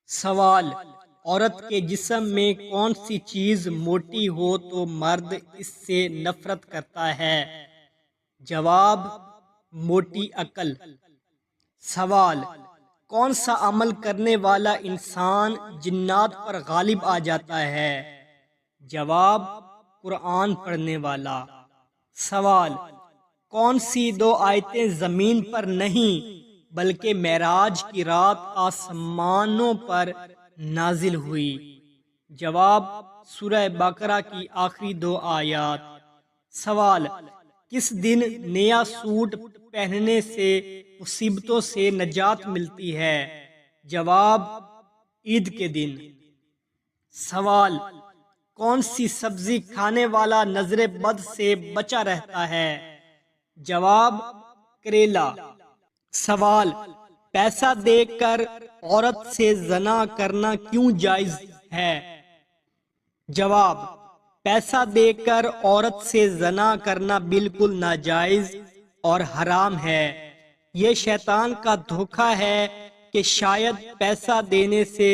سوال: عورت کے جسم میں کون سی چیز موٹی ہو تو مرد اس سے نفرت کرتا ہے؟ جواب: موٹی عقل۔ سوال: کون سا عمل کرنے والا انسان جنات پر غالب آ جاتا ہے؟ جواب: قرآن پڑھنے والا۔ سوال: کون سی دو آیتیں زمین پر نہیں بلکہ معراج کی رات آسمانوں پر نازل ہوئی؟ جواب: سورہ بقرہ کی آخری دو آیات۔ سوال: کس دن نیا سوٹ پہننے سے مصیبتوں سے نجات ملتی ہے؟ جواب: عید کے دن۔ سوال: کون سی سبزی کھانے والا نظر بد سے بچا رہتا ہے؟ جواب: کریلا۔ سوال: پیسہ دے کر عورت سے زنا کرنا کیوں جائز ہے؟ جواب: پیسہ دے کر عورت سے زنا کرنا بالکل ناجائز اور حرام ہے۔ یہ شیطان کا دھوکہ ہے کہ شاید پیسہ دینے سے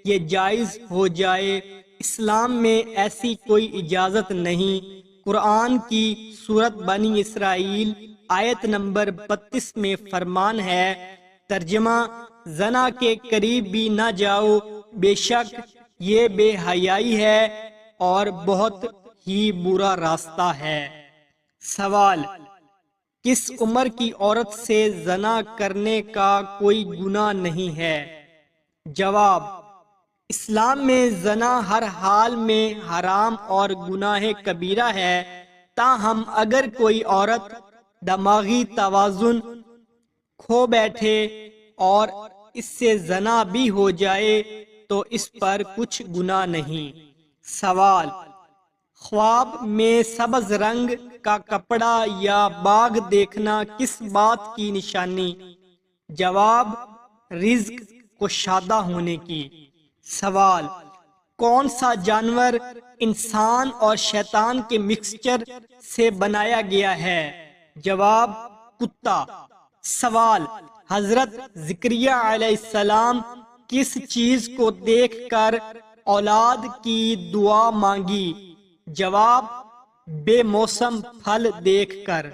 یہ جائز ہو جائے۔ اسلام میں ایسی کوئی اجازت نہیں۔ قرآن کی سورۃ بنی اسرائیل آیت نمبر 32 میں فرمان ہے، ترجمہ: زنا کے قریب بھی نہ جاؤ، بے شک یہ بے حیائی ہے اور بہت ہی برا راستہ ہے۔ سوال: کس عمر کی عورت سے زنا کرنے کا کوئی گناہ نہیں ہے؟ جواب: اسلام میں زنا ہر حال میں حرام اور گناہ کبیرہ ہے، تاہم اگر کوئی عورت دماغی توازن کھو بیٹھے اور اس سے زنا بھی ہو جائے تو اس پر کچھ گناہ نہیں۔ سوال: خواب میں سبز رنگ کا کپڑا یا باغ دیکھنا کس بات کی نشانی؟ جواب: رزق کشادہ ہونے کی۔ سوال: کون سا جانور انسان اور شیطان کے مکسچر سے بنایا گیا ہے؟ جواب: کتا۔ سوال: حضرت زکریا علیہ السلام کس چیز کو دیکھ کر اولاد کی دعا مانگی؟ جواب: بے موسم پھل دیکھ کر۔